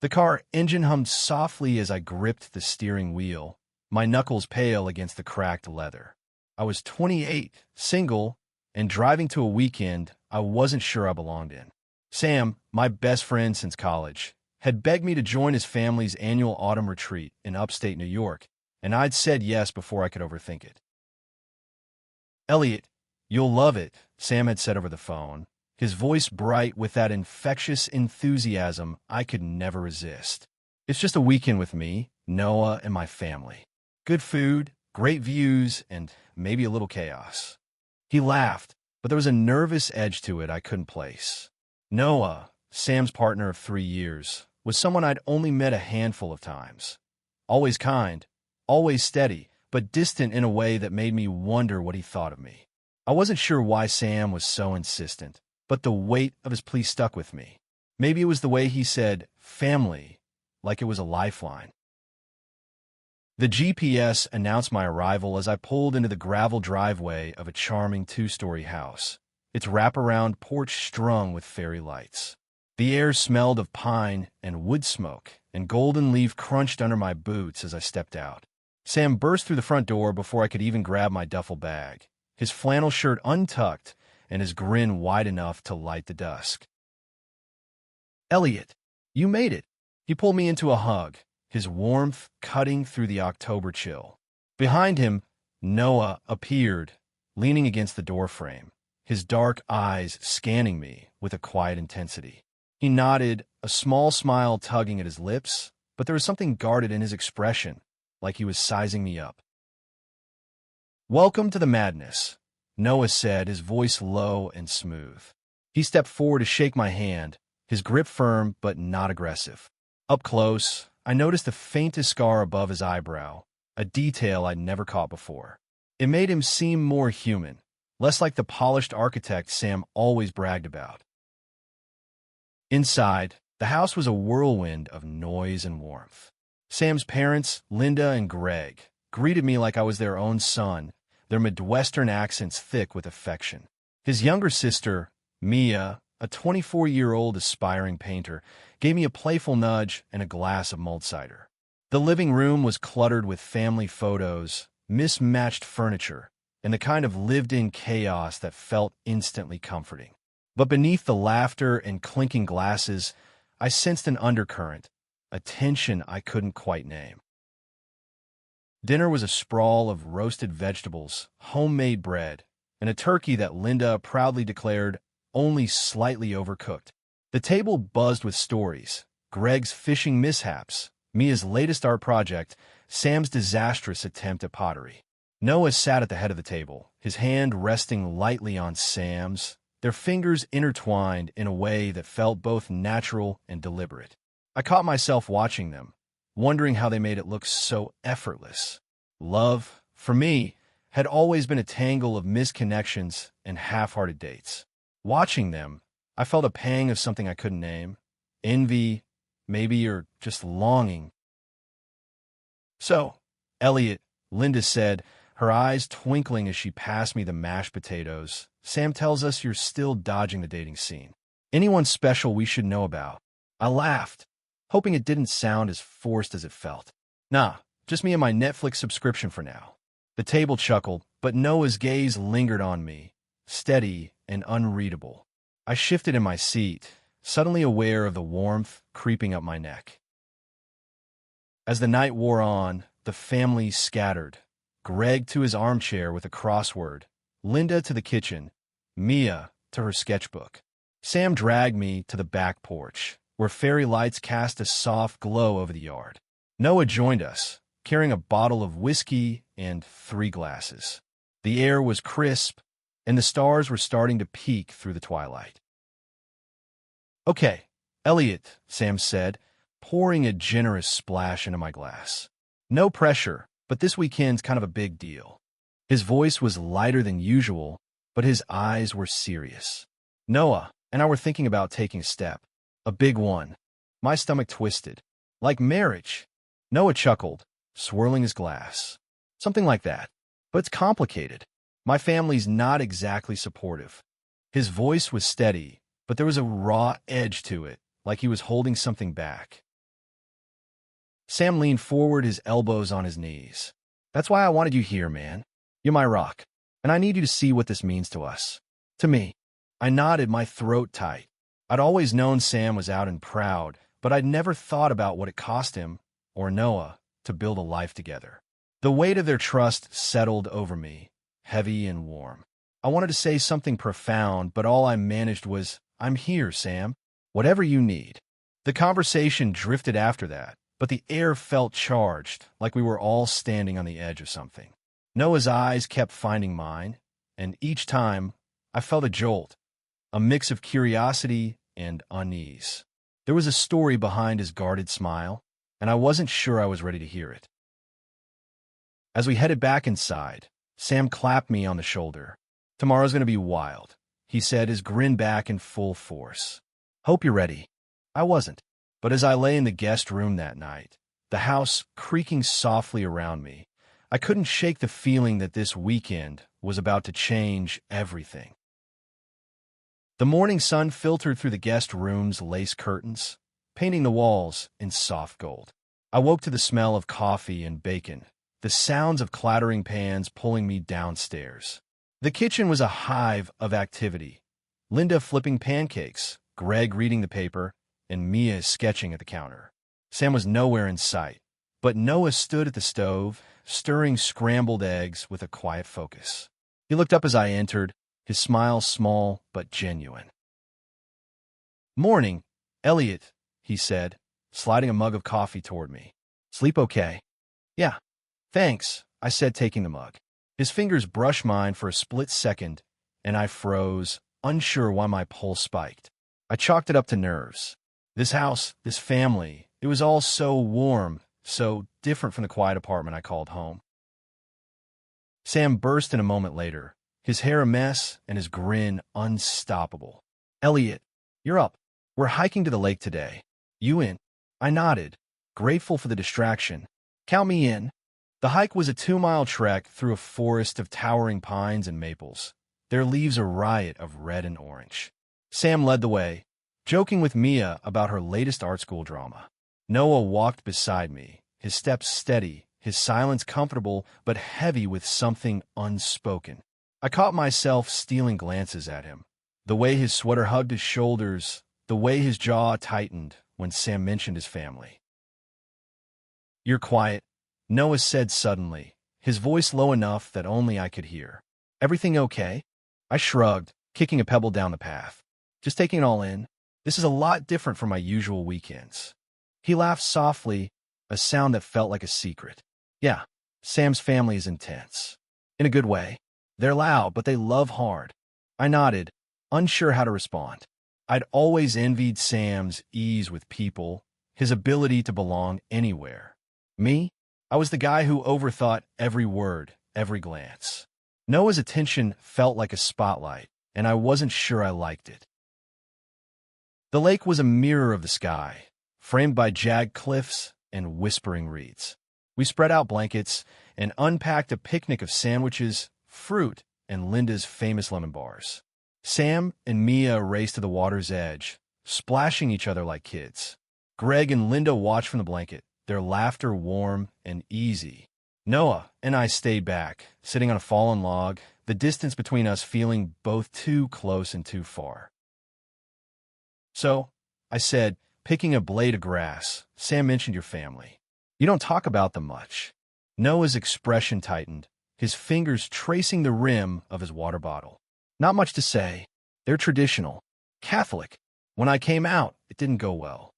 The car engine hummed softly as I gripped the steering wheel, my knuckles pale against the cracked leather. I was 28, single, and driving to a weekend I wasn't sure I belonged in. Sam, my best friend since college, had begged me to join his family's annual autumn retreat in upstate New York, and I'd said yes before I could overthink it. "Elliot, you'll love it," Sam had said over the phone, his voice bright with that infectious enthusiasm I could never resist. "It's just a weekend with me, Noah, and my family. Good food, great views, and maybe a little chaos." He laughed, but there was a nervous edge to it I couldn't place. Noah, Sam's partner of 3 years, was someone I'd only met a handful of times. Always kind, always steady, but distant in a way that made me wonder what he thought of me. I wasn't sure why Sam was so insistent, but the weight of his plea stuck with me. Maybe it was the way he said family, like it was a lifeline. The GPS announced my arrival as I pulled into the gravel driveway of a charming 2-story house, its wraparound porch strung with fairy lights. The air smelled of pine and wood smoke, and golden leaf crunched under my boots as I stepped out. Sam burst through the front door before I could even grab my duffel bag, his flannel shirt untucked and his grin wide enough to light the dusk. "Elliot, you made it." He pulled me into a hug, his warmth cutting through the October chill. Behind him, Noah appeared, leaning against the doorframe, his dark eyes scanning me with a quiet intensity. He nodded, a small smile tugging at his lips, but there was something guarded in his expression, like he was sizing me up. "Welcome to the madness," Noah said, his voice low and smooth. He stepped forward to shake my hand, his grip firm but not aggressive. Up close, I noticed the faintest scar above his eyebrow, a detail I'd never caught before. It made him seem more human, less like the polished architect Sam always bragged about. Inside, the house was a whirlwind of noise and warmth. Sam's parents, Linda and Greg, greeted me like I was their own son, their Midwestern accents thick with affection. His younger sister, Mia, a 24-year-old aspiring painter, gave me a playful nudge and a glass of mulled cider. The living room was cluttered with family photos, mismatched furniture, and the kind of lived-in chaos that felt instantly comforting. But beneath the laughter and clinking glasses, I sensed an undercurrent, a tension I couldn't quite name. Dinner was a sprawl of roasted vegetables, homemade bread, and a turkey that Linda proudly declared only slightly overcooked. The table buzzed with stories, Greg's fishing mishaps, Mia's latest art project, Sam's disastrous attempt at pottery. Noah sat at the head of the table, his hand resting lightly on Sam's, their fingers intertwined in a way that felt both natural and deliberate. I caught myself watching them, wondering how they made it look so effortless. Love, for me, had always been a tangle of misconnections and half-hearted dates. Watching them, I felt a pang of something I couldn't name. Envy, maybe, or just longing. "So, Elliot," Linda said, her eyes twinkling as she passed me the mashed potatoes, "Sam tells us you're still dodging the dating scene. Anyone special we should know about?" I laughed, hoping it didn't sound as forced as it felt. "Nah, just me and my Netflix subscription for now." The table chuckled, but Noah's gaze lingered on me, steady and unreadable. I shifted in my seat, suddenly aware of the warmth creeping up my neck. As the night wore on, the family scattered. Greg to his armchair with a crossword, Linda to the kitchen, Mia to her sketchbook. Sam dragged me to the back porch, where fairy lights cast a soft glow over the yard. Noah joined us, carrying a bottle of whiskey and 3 glasses. The air was crisp, and the stars were starting to peek through the twilight. "Okay, Elliot," Sam said, pouring a generous splash into my glass. "No pressure, but this weekend's kind of a big deal." His voice was lighter than usual, but his eyes were serious. "Noah and I were thinking about taking a step. A big one." My stomach twisted. "Like marriage?" Noah chuckled, swirling his glass. "Something like that. But it's complicated. My family's not exactly supportive." His voice was steady, but there was a raw edge to it, like he was holding something back. Sam leaned forward, his elbows on his knees. That's why I wanted you here, man. You're my rock, and I need you to see what this means to us. To me. I nodded, my throat tight. I'd always known Sam was out and proud, but I'd never thought about what it cost him, or Noah, to build a life together. The weight of their trust settled over me, heavy and warm. I wanted to say something profound, but all I managed was, I'm here, Sam. Whatever you need. The conversation drifted after that, but the air felt charged, like we were all standing on the edge of something. Noah's eyes kept finding mine, and each time, I felt a jolt, a mix of curiosity and unease. There was a story behind his guarded smile, and I wasn't sure I was ready to hear it. As we headed back inside, Sam clapped me on the shoulder. Tomorrow's going to be wild, he said, his grin back in full force. Hope you're ready. I wasn't, but as I lay in the guest room that night, the house creaking softly around me, I couldn't shake the feeling that this weekend was about to change everything. The morning sun filtered through the guest room's lace curtains, painting the walls in soft gold. I woke to the smell of coffee and bacon, the sounds of clattering pans pulling me downstairs. The kitchen was a hive of activity. Linda flipping pancakes, Greg reading the paper, and Mia sketching at the counter. Sam was nowhere in sight, but Noah stood at the stove, stirring scrambled eggs with a quiet focus. He looked up as I entered, his smile small but genuine. Morning, Elliot, he said, sliding a mug of coffee toward me. Sleep okay? Yeah, thanks, I said, taking the mug. His fingers brushed mine for a split second, and I froze, unsure why my pulse spiked. I chalked it up to nerves. This house, this family, it was all so warm, so different from the quiet apartment I called home. Sam burst in a moment later, his hair a mess and his grin unstoppable. Elliot, you're up. We're hiking to the lake today. You in? I nodded, grateful for the distraction. Count me in. The hike was a 2-mile trek through a forest of towering pines and maples, their leaves a riot of red and orange. Sam led the way, joking with Mia about her latest art school drama. Noah walked beside me, his steps steady, his silence comfortable but heavy with something unspoken. I caught myself stealing glances at him, the way his sweater hugged his shoulders, the way his jaw tightened when Sam mentioned his family. You're quiet, Noah said suddenly, his voice low enough that only I could hear. Everything okay? I shrugged, kicking a pebble down the path. Just taking it all in. This is a lot different from my usual weekends. He laughed softly, a sound that felt like a secret. Yeah, Sam's family is intense. In a good way. They're loud, but they love hard. I nodded, unsure how to respond. I'd always envied Sam's ease with people, his ability to belong anywhere. Me? I was the guy who overthought every word, every glance. Noah's attention felt like a spotlight, and I wasn't sure I liked it. The lake was a mirror of the sky, framed by jagged cliffs and whispering reeds. We spread out blankets and unpacked a picnic of sandwiches, fruit, and Linda's famous lemon bars. Sam and Mia raced to the water's edge, splashing each other like kids. Greg and Linda watched from the blanket, their laughter warm and easy. Noah and I stayed back, sitting on a fallen log, the distance between us feeling both too close and too far. So, I said, picking a blade of grass, Sam mentioned your family. You don't talk about them much. Noah's expression tightened, his fingers tracing the rim of his water bottle. Not much to say. They're traditional. Catholic. When I came out, it didn't go well.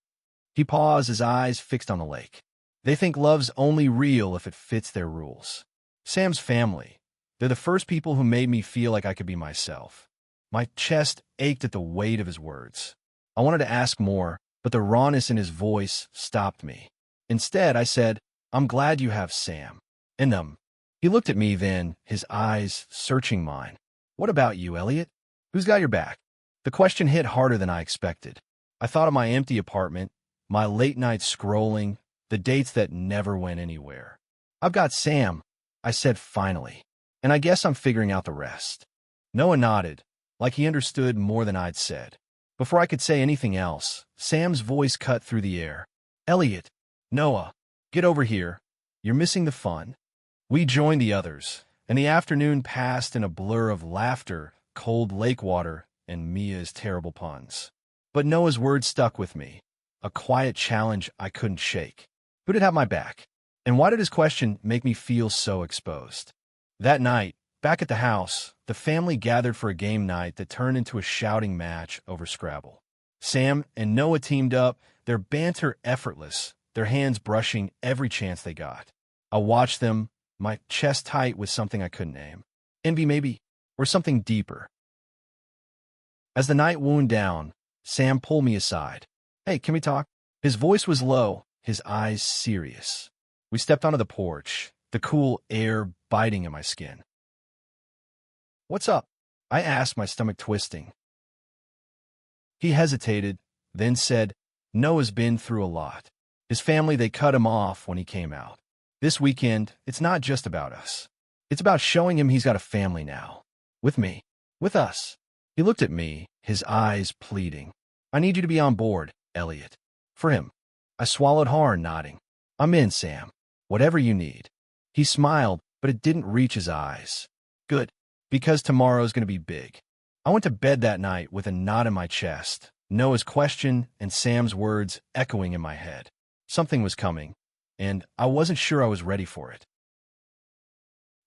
He paused, his eyes fixed on the lake. They think love's only real if it fits their rules. Sam's family. They're the first people who made me feel like I could be myself. My chest ached at the weight of his words. I wanted to ask more, but the rawness in his voice stopped me. Instead, I said, I'm glad you have Sam. In them. He looked at me then, his eyes searching mine. What about you, Elliot? Who's got your back? The question hit harder than I expected. I thought of my empty apartment, my late night scrolling, the dates that never went anywhere. I've got Sam, I said finally, and I guess I'm figuring out the rest. Noah nodded, like he understood more than I'd said. Before I could say anything else, Sam's voice cut through the air. Elliot, Noah, Get over here. You're missing the fun. We joined the others, and the afternoon passed in a blur of laughter, cold lake water, and Mia's terrible puns. But Noah's words stuck with me, a quiet challenge I couldn't shake. Who did have my back? And why did his question make me feel so exposed? That night, back at the house, the family gathered for a game night that turned into a shouting match over Scrabble. Sam and Noah teamed up, their banter effortless, their hands brushing every chance they got. I watched them, my chest tight with something I couldn't name. Envy maybe, or something deeper. As the night wound down, Sam pulled me aside. Hey, can we talk? His voice was low, his eyes serious. We stepped onto the porch, the cool air biting at my skin. What's up? I asked, my stomach twisting. He hesitated, then said, Noah's been through a lot. His family, they cut him off when he came out. This weekend, it's not just about us. It's about showing him he's got a family now. With me. With us. He looked at me, his eyes pleading. I need you to be on board, Elliot. For him. I swallowed hard, nodding. I'm in, Sam. Whatever you need. He smiled, but it didn't reach his eyes. Good. Because tomorrow's going to be big. I went to bed that night with a knot in my chest, Noah's question and Sam's words echoing in my head. Something was coming, and I wasn't sure I was ready for it.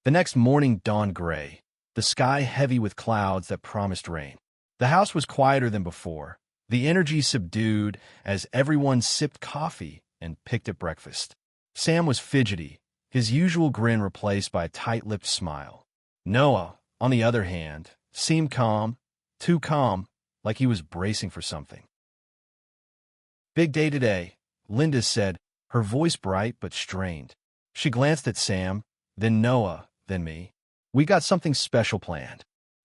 The next morning dawned gray, the sky heavy with clouds that promised rain. The house was quieter than before, the energy subdued as everyone sipped coffee and picked at breakfast. Sam was fidgety, his usual grin replaced by a tight-lipped smile. Noah, on the other hand, seemed calm, too calm, like he was bracing for something. Big day today, Linda said, her voice bright but strained. She glanced at Sam, then Noah, then me. We got something special planned.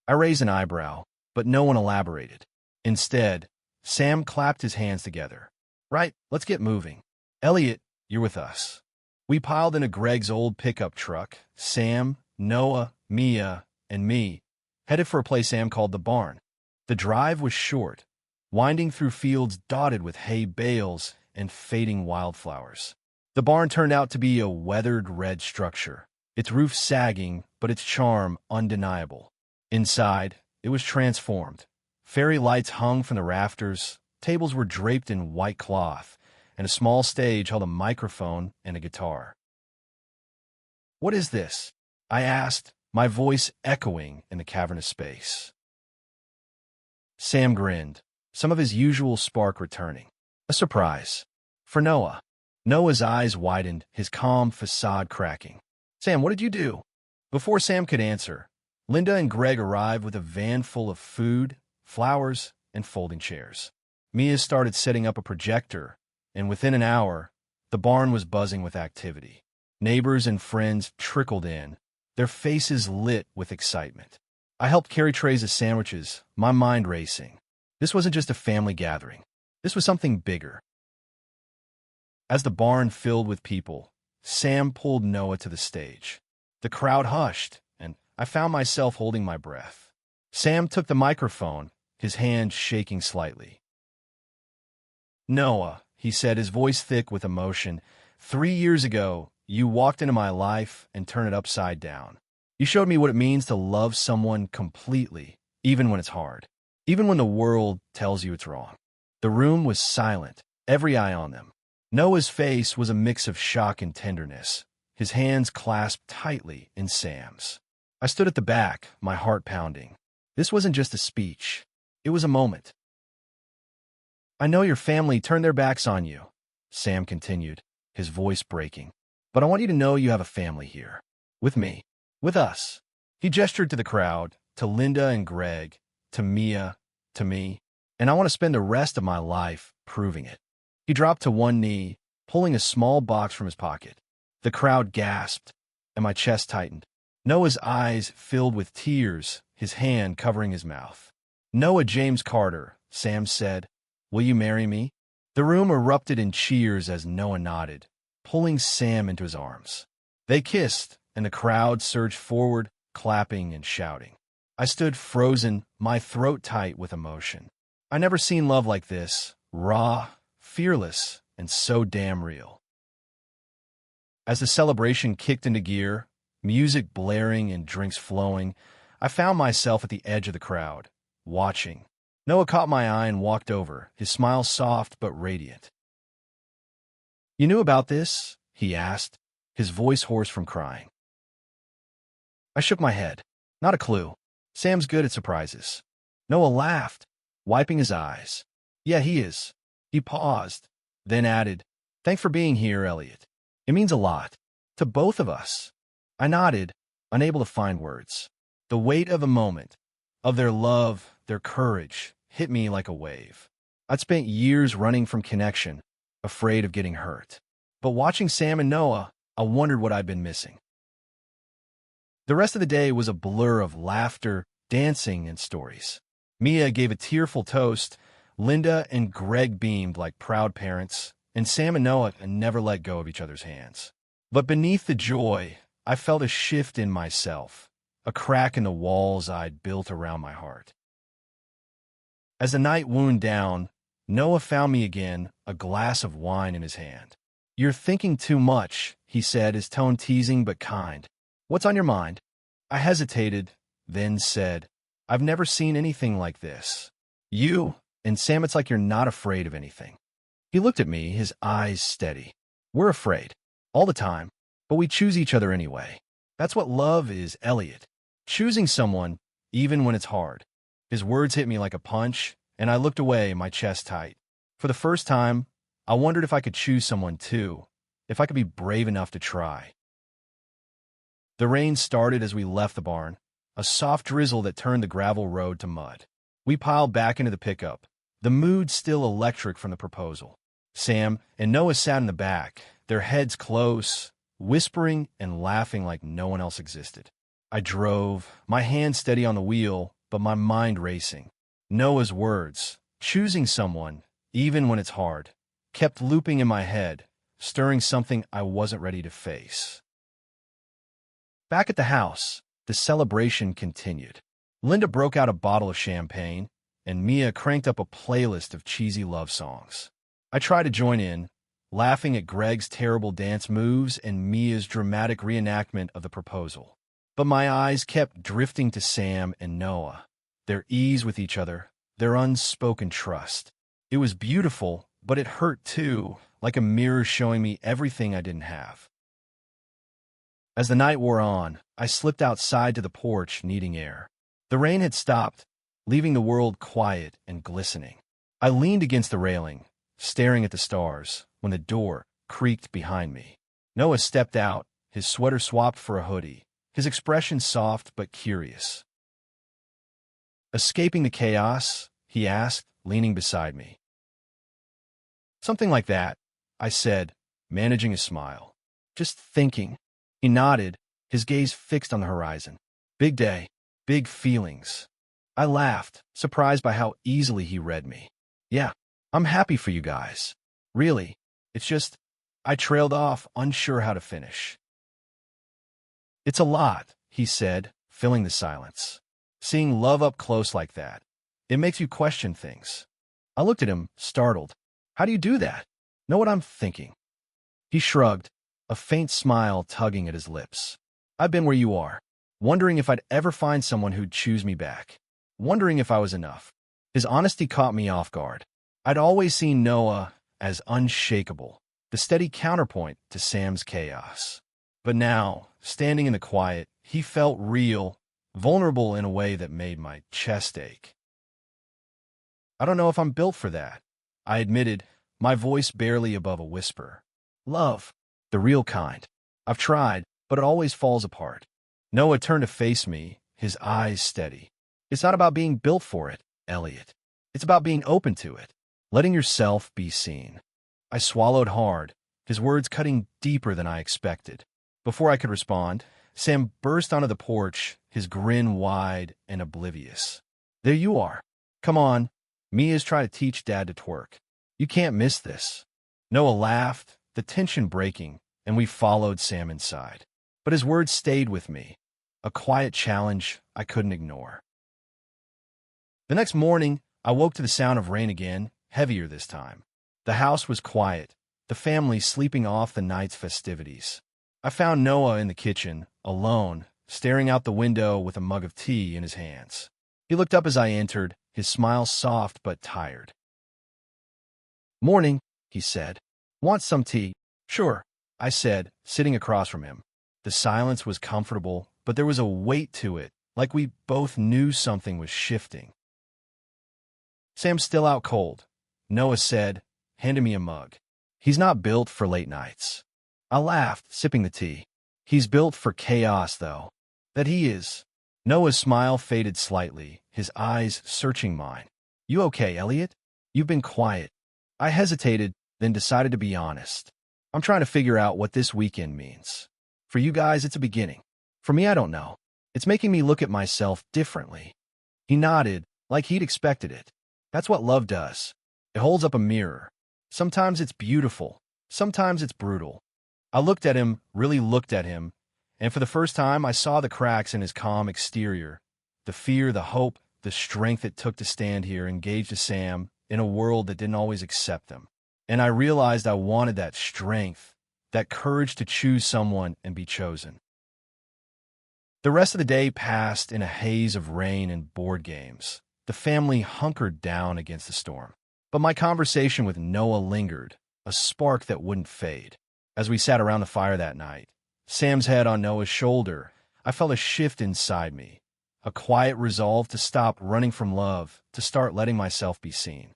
I raised an eyebrow, but no one elaborated. Instead, Sam clapped his hands together. Right, let's get moving. Elliot, you're with us. We piled into Greg's old pickup truck, Sam, Noah, Mia, and me, headed for a place Sam called the barn. The drive was short, winding through fields dotted with hay bales and fading wildflowers. The barn turned out to be a weathered red structure, its roof sagging, but its charm undeniable. Inside, it was transformed. Fairy lights hung from the rafters, tables were draped in white cloth, and a small stage held a microphone and a guitar. What is this? I asked, my voice echoing in the cavernous space. Sam grinned, some of his usual spark returning. A surprise. For Noah. Noah's eyes widened, his calm facade cracking. Sam, what did you do? Before Sam could answer, Linda and Greg arrived with a van full of food, flowers, and folding chairs. Mia started setting up a projector, and within an hour, the barn was buzzing with activity. Neighbors and friends trickled in, their faces lit with excitement. I helped carry trays of sandwiches, my mind racing. This wasn't just a family gathering. This was something bigger. As the barn filled with people, Sam pulled Noah to the stage. The crowd hushed, and I found myself holding my breath. Sam took the microphone, his hand shaking slightly. Noah, he said, his voice thick with emotion, 3 years ago, you walked into my life and turned it upside down. You showed me what it means to love someone completely, even when it's hard, even when the world tells you it's wrong. The room was silent, every eye on them. Noah's face was a mix of shock and tenderness, his hands clasped tightly in Sam's. I stood at the back, my heart pounding. This wasn't just a speech. It was a moment. I know your family turned their backs on you, Sam continued, his voice breaking. But I want you to know you have a family here. With me. With us. He gestured to the crowd, to Linda and Greg, to Mia, to me, and I want to spend the rest of my life proving it. He dropped to one knee, pulling a small box from his pocket. The crowd gasped, and my chest tightened. Noah's eyes filled with tears, his hand covering his mouth. Noah James Carter, Sam said, will you marry me? The room erupted in cheers as Noah nodded, pulling Sam into his arms. They kissed, and the crowd surged forward, clapping and shouting. I stood frozen, my throat tight with emotion. I never seen love like this, raw, fearless, and so damn real. As the celebration kicked into gear, music blaring and drinks flowing, I found myself at the edge of the crowd, watching. Noah caught my eye and walked over, his smile soft but radiant. "You knew about this?" he asked, his voice hoarse from crying. I shook my head. Not a clue. Sam's good at surprises. Noah laughed, wiping his eyes. "Yeah, he is." He paused, then added, "Thanks for being here, Elliot. It means a lot. To both of us." I nodded, unable to find words. The weight of a moment, of their love, their courage, hit me like a wave. I'd spent years running from connection, afraid of getting hurt. But watching Sam and Noah, I wondered what I'd been missing. The rest of the day was a blur of laughter, dancing, and stories. Mia gave a tearful toast, Linda and Greg beamed like proud parents, and Sam and Noah never let go of each other's hands. But beneath the joy, I felt a shift in myself, a crack in the walls I'd built around my heart. As the night wound down, Noah found me again, a glass of wine in his hand. "You're thinking too much," he said, his tone teasing but kind. "What's on your mind?" I hesitated, then said, "I've never seen anything like this. You and Sam, it's like you're not afraid of anything." He looked at me, his eyes steady. "We're afraid. All the time. But we choose each other anyway. That's what love is, Elliot. Choosing someone, even when it's hard." His words hit me like a punch, and I looked away, my chest tight. For the first time, I wondered if I could choose someone too, if I could be brave enough to try. The rain started as we left the barn, a soft drizzle that turned the gravel road to mud. We piled back into the pickup, the mood still electric from the proposal. Sam and Noah sat in the back, their heads close, whispering and laughing like no one else existed. I drove, my hand steady on the wheel, but my mind racing. Noah's words, choosing someone, even when it's hard, kept looping in my head, stirring something I wasn't ready to face. Back at the house, the celebration continued. Linda broke out a bottle of champagne, and Mia cranked up a playlist of cheesy love songs. I tried to join in, laughing at Greg's terrible dance moves and Mia's dramatic reenactment of the proposal. But my eyes kept drifting to Sam and Noah, their ease with each other, their unspoken trust. It was beautiful, but it hurt too, like a mirror showing me everything I didn't have. As the night wore on, I slipped outside to the porch, needing air. The rain had stopped, leaving the world quiet and glistening. I leaned against the railing, staring at the stars, when the door creaked behind me. Noah stepped out, his sweater swapped for a hoodie, his expression soft but curious. "Escaping the chaos?" he asked, leaning beside me. "Something like that," I said, managing a smile. "Just thinking." He nodded, his gaze fixed on the horizon. "Big day, big feelings." I laughed, surprised by how easily he read me. "Yeah, I'm happy for you guys. Really, it's just," I trailed off, unsure how to finish. "It's a lot," he said, filling the silence. "Seeing love up close like that, it makes you question things." I looked at him, startled. "How do you do that? Know what I'm thinking?" He shrugged, a faint smile tugging at his lips. "I've been where you are, wondering if I'd ever find someone who'd choose me back, wondering if I was enough." His honesty caught me off guard. I'd always seen Noah as unshakable, the steady counterpoint to Sam's chaos. But now, standing in the quiet, he felt real, vulnerable in a way that made my chest ache. "I don't know if I'm built for that," I admitted, my voice barely above a whisper. "Love, the real kind. I've tried, but it always falls apart." Noah turned to face me, his eyes steady. "It's not about being built for it, Elliot. It's about being open to it, letting yourself be seen." I swallowed hard, his words cutting deeper than I expected. Before I could respond, Sam burst onto the porch, his grin wide and oblivious. "There you are. Come on. Mia's trying to teach Dad to twerk. You can't miss this." Noah laughed, the tension breaking, and we followed Sam inside. But his words stayed with me, a quiet challenge I couldn't ignore. The next morning, I woke to the sound of rain again, heavier this time. The house was quiet, the family sleeping off the night's festivities. I found Noah in the kitchen, alone, staring out the window with a mug of tea in his hands. He looked up as I entered, his smile soft but tired. "Morning," he said. "Want some tea?" "Sure," I said, sitting across from him. The silence was comfortable, but there was a weight to it, like we both knew something was shifting. "Sam's still out cold," Noah said, handing me a mug. "He's not built for late nights." I laughed, sipping the tea. "He's built for chaos, though." "That he is." Noah's smile faded slightly, his eyes searching mine. "You okay, Elliot? You've been quiet." I hesitated, then decided to be honest. "I'm trying to figure out what this weekend means. For you guys, it's a beginning. For me, I don't know. It's making me look at myself differently." He nodded, like he'd expected it. "That's what love does. It holds up a mirror. Sometimes it's beautiful. Sometimes it's brutal." I looked at him, really looked at him, and for the first time I saw the cracks in his calm exterior, the fear, the hope, the strength it took to stand here engaged to Sam in a world that didn't always accept them. And I realized I wanted that strength, that courage to choose someone and be chosen. The rest of the day passed in a haze of rain and board games. The family hunkered down against the storm. But my conversation with Noah lingered, a spark that wouldn't fade. As we sat around the fire that night, Sam's head on Noah's shoulder, I felt a shift inside me, a quiet resolve to stop running from love, to start letting myself be seen.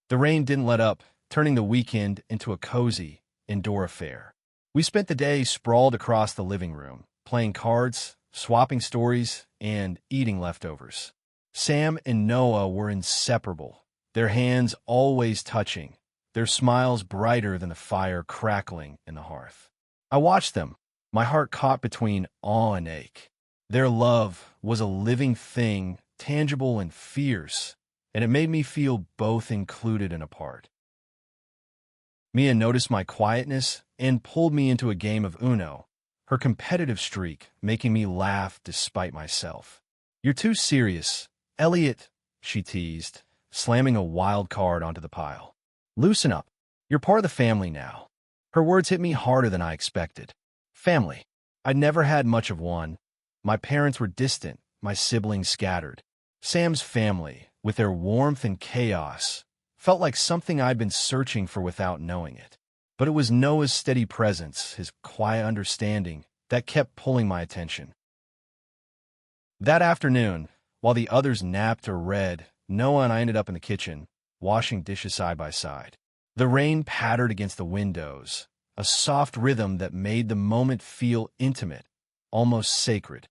The rain didn't let up, turning the weekend into a cozy, indoor affair. We spent the day sprawled across the living room, playing cards, swapping stories, and eating leftovers. Sam and Noah were inseparable, their hands always touching, their smiles brighter than the fire crackling in the hearth. I watched them, my heart caught between awe and ache. Their love was a living thing, tangible and fierce, and it made me feel both included and apart. Mia noticed my quietness and pulled me into a game of Uno, her competitive streak making me laugh despite myself. "You're too serious, Elliot," she teased, slamming a wild card onto the pile. "Loosen up. You're part of the family now." Her words hit me harder than I expected. Family. I'd never had much of one. My parents were distant, my siblings scattered. Sam's family, with their warmth and chaos, felt like something I'd been searching for without knowing it. But it was Noah's steady presence, his quiet understanding, that kept pulling my attention. That afternoon, while the others napped or read, Noah and I ended up in the kitchen, washing dishes side by side. The rain pattered against the windows, a soft rhythm that made the moment feel intimate, almost sacred.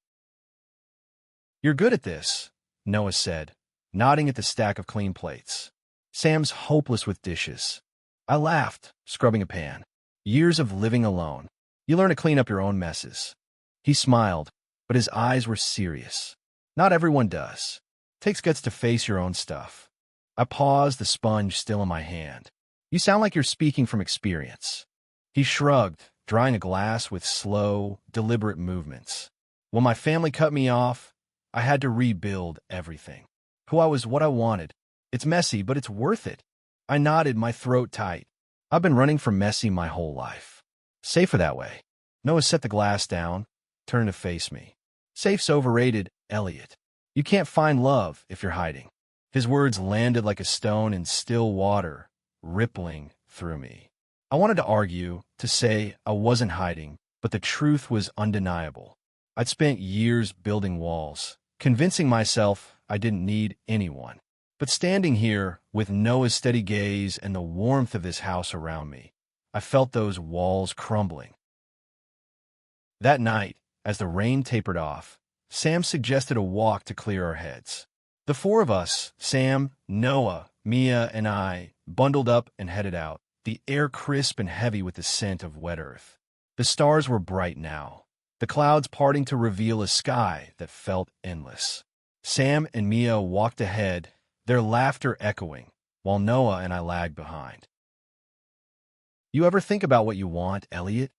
"You're good at this," Noah said, nodding at the stack of clean plates. "Sam's hopeless with dishes." I laughed, scrubbing a pan. "Years of living alone. You learn to clean up your own messes." He smiled, but his eyes were serious. "Not everyone does. Takes guts to face your own stuff." I paused, the sponge still in my hand. "You sound like you're speaking from experience." He shrugged, drying a glass with slow, deliberate movements. "When my family cut me off, I had to rebuild everything. Who I was, what I wanted. It's messy, but it's worth it." I nodded, my throat tight. I've been running from messy my whole life. "Safer that way." Noah set the glass down, turned to face me. "Safe's overrated, Elliot. You can't find love if you're hiding." His words landed like a stone in still water, rippling through me. I wanted to argue, to say I wasn't hiding, but the truth was undeniable. I'd spent years building walls, convincing myself I didn't need anyone. But standing here, with Noah's steady gaze and the warmth of this house around me, I felt those walls crumbling. That night, as the rain tapered off, Sam suggested a walk to clear our heads. The four of us, Sam, Noah, Mia, and I, bundled up and headed out, the air crisp and heavy with the scent of wet earth. The stars were bright now, the clouds parting to reveal a sky that felt endless. Sam and Mia walked ahead, their laughter echoing, while Noah and I lagged behind. "You ever think about what you want, Elliot?"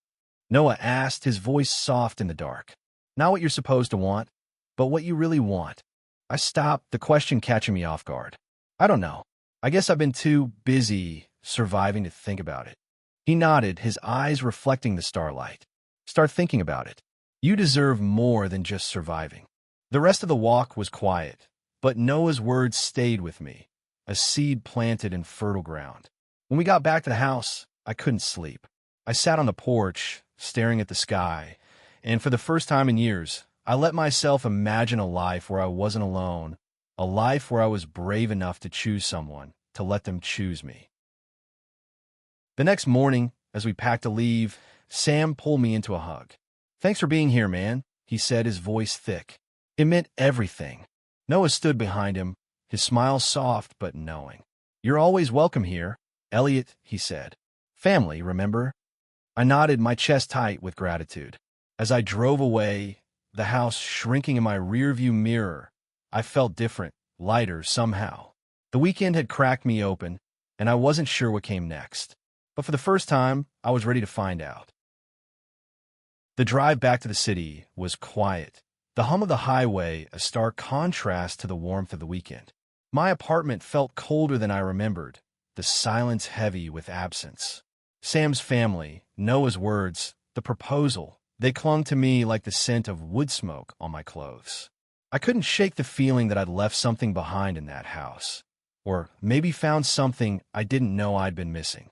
Noah asked, his voice soft in the dark. "Not what you're supposed to want, but what you really want." I stopped, the question catching me off guard. "I don't know. I guess I've been too busy surviving to think about it." He nodded, his eyes reflecting the starlight. Start thinking about it. You deserve more than just surviving. The rest of the walk was quiet, but Noah's words stayed with me, a seed planted in fertile ground. When we got back to the house, I couldn't sleep. I sat on the porch, staring at the sky, and for the first time in years, I let myself imagine a life where I wasn't alone, a life where I was brave enough to choose someone, to let them choose me. The next morning, as we packed to leave, Sam pulled me into a hug. Thanks for being here, man, he said, his voice thick. It meant everything. Noah stood behind him, his smile soft but knowing. You're always welcome here, Elliot, he said. Family, remember? I nodded, my chest tight with gratitude. As I drove away, the house shrinking in my rearview mirror, I felt different, lighter somehow. The weekend had cracked me open, and I wasn't sure what came next. But for the first time, I was ready to find out. The drive back to the city was quiet. The hum of the highway, a stark contrast to the warmth of the weekend. My apartment felt colder than I remembered, the silence heavy with absence. Sam's family, Noah's words, the proposal, they clung to me like the scent of wood smoke on my clothes. I couldn't shake the feeling that I'd left something behind in that house, or maybe found something I didn't know I'd been missing.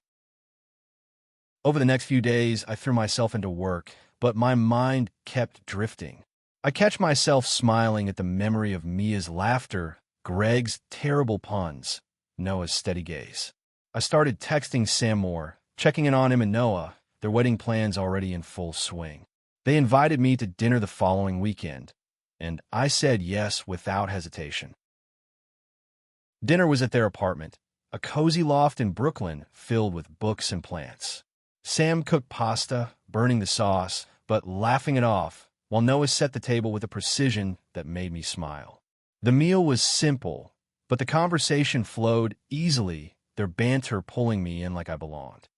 Over the next few days, I threw myself into work, but my mind kept drifting. I catch myself smiling at the memory of Mia's laughter, Greg's terrible puns, Noah's steady gaze. I started texting Sam more, checking in on him and Noah, their wedding plans already in full swing. They invited me to dinner the following weekend, and I said yes without hesitation. Dinner was at their apartment, a cozy loft in Brooklyn filled with books and plants. Sam cooked pasta, burning the sauce, but laughing it off, while Noah set the table with a precision that made me smile. The meal was simple, but the conversation flowed easily, their banter pulling me in like I belonged.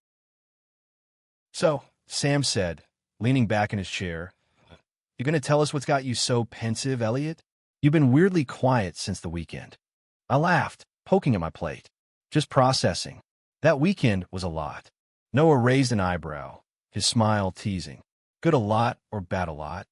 So, Sam said, leaning back in his chair, you gonna tell us what's got you so pensive, Elliot? You've been weirdly quiet since the weekend. I laughed, poking at my plate. Just processing. That weekend was a lot. Noah raised an eyebrow, his smile teasing. Good a lot or bad a lot?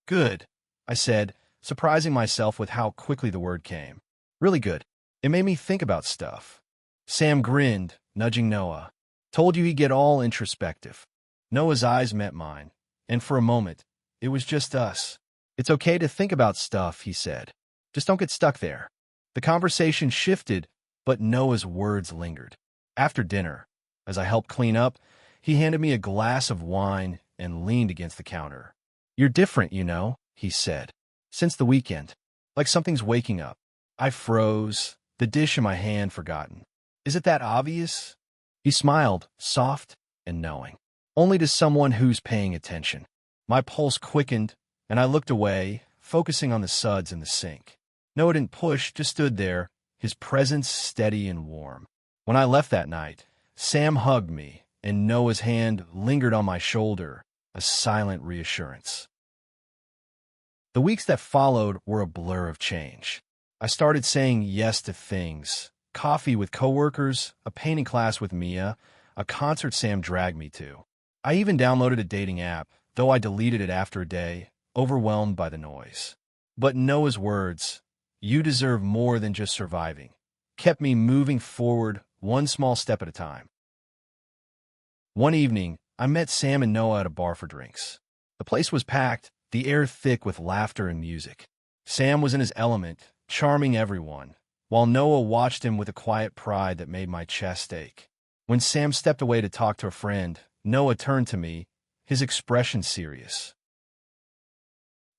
Good, I said, surprising myself with how quickly the word came. Really good. It made me think about stuff. Sam grinned, nudging Noah. Told you he'd get all introspective. Noah's eyes met mine, and for a moment, it was just us. It's okay to think about stuff, he said. Just don't get stuck there. The conversation shifted, but Noah's words lingered. After dinner, as I helped clean up, he handed me a glass of wine and leaned against the counter. You're different, you know, he said. Since the weekend. Like something's waking up. I froze, the dish in my hand forgotten. Is it that obvious? He smiled, soft and knowing. Only to someone who's paying attention. My pulse quickened, and I looked away, focusing on the suds in the sink. Noah didn't push, just stood there, his presence steady and warm. When I left that night, Sam hugged me, and Noah's hand lingered on my shoulder, a silent reassurance. The weeks that followed were a blur of change. I started saying yes to things. Coffee with coworkers, a painting class with Mia, a concert Sam dragged me to. I even downloaded a dating app, though I deleted it after a day, overwhelmed by the noise. But Noah's words, you deserve more than just surviving, kept me moving forward one small step at a time. One evening, I met Sam and Noah at a bar for drinks. The place was packed, the air thick with laughter and music. Sam was in his element, charming everyone, while Noah watched him with a quiet pride that made my chest ache. When Sam stepped away to talk to a friend, Noah turned to me, his expression serious.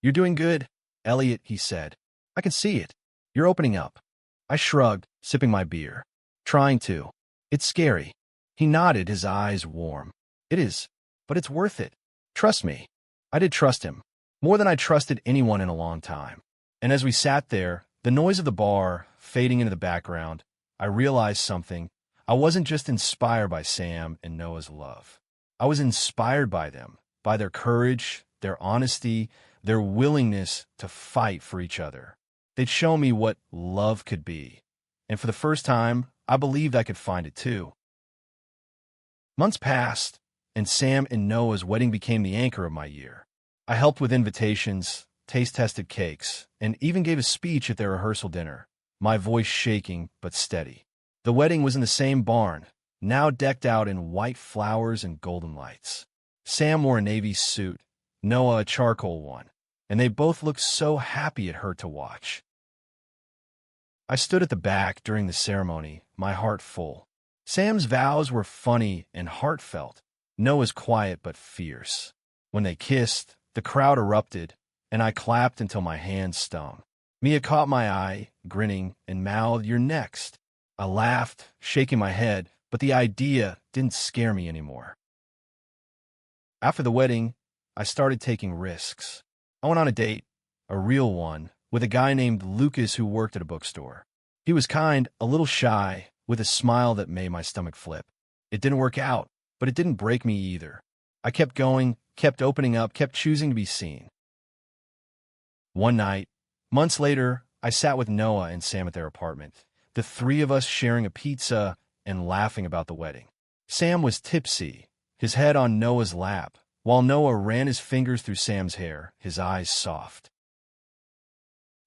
You're doing good, Elliot, he said. I can see it. You're opening up. I shrugged, sipping my beer. Trying to. It's scary. He nodded, his eyes warm. It is, but it's worth it. Trust me. I did trust him, more than I trusted anyone in a long time. And as we sat there, the noise of the bar fading into the background, I realized something. I wasn't just inspired by Sam and Noah's love. I was inspired by them, by their courage, their honesty, their willingness to fight for each other. They'd show me what love could be. And for the first time, I believed I could find it too. Months passed, and Sam and Noah's wedding became the anchor of my year. I helped with invitations, taste-tested cakes, and even gave a speech at their rehearsal dinner, my voice shaking but steady. The wedding was in the same barn, now decked out in white flowers and golden lights. Sam wore a navy suit, Noah a charcoal one, and they both looked so happy it hurt to watch. I stood at the back during the ceremony, my heart full. Sam's vows were funny and heartfelt. Noah's quiet but fierce. When they kissed, the crowd erupted, and I clapped until my hands stung. Mia caught my eye, grinning, and mouthed, "You're next." I laughed, shaking my head, but the idea didn't scare me anymore. After the wedding, I started taking risks. I went on a date, a real one, with a guy named Lucas who worked at a bookstore. He was kind, a little shy, with a smile that made my stomach flip. It didn't work out, but it didn't break me either. I kept going, kept opening up, kept choosing to be seen. One night, months later, I sat with Noah and Sam at their apartment, the three of us sharing a pizza and laughing about the wedding. Sam was tipsy, his head on Noah's lap, while Noah ran his fingers through Sam's hair, his eyes soft.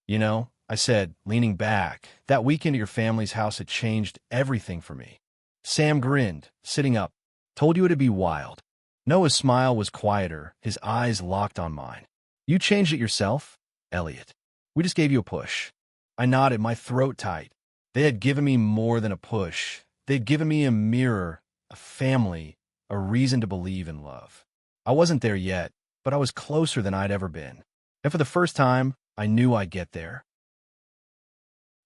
"You know," I said, leaning back, "that weekend at your family's house had changed everything for me." Sam grinned, sitting up. "Told you it'd be wild." Noah's smile was quieter, his eyes locked on mine. "You changed it yourself, Elliot. We just gave you a push." I nodded, my throat tight. They had given me more than a push. They'd given me a mirror, a family, a reason to believe in love. I wasn't there yet, but I was closer than I'd ever been. And for the first time, I knew I'd get there.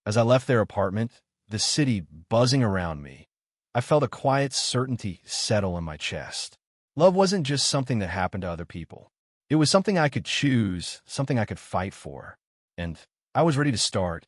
As I left their apartment, the city buzzing around me, I felt a quiet certainty settle in my chest. Love wasn't just something that happened to other people. It was something I could choose, something I could fight for. And I was ready to start,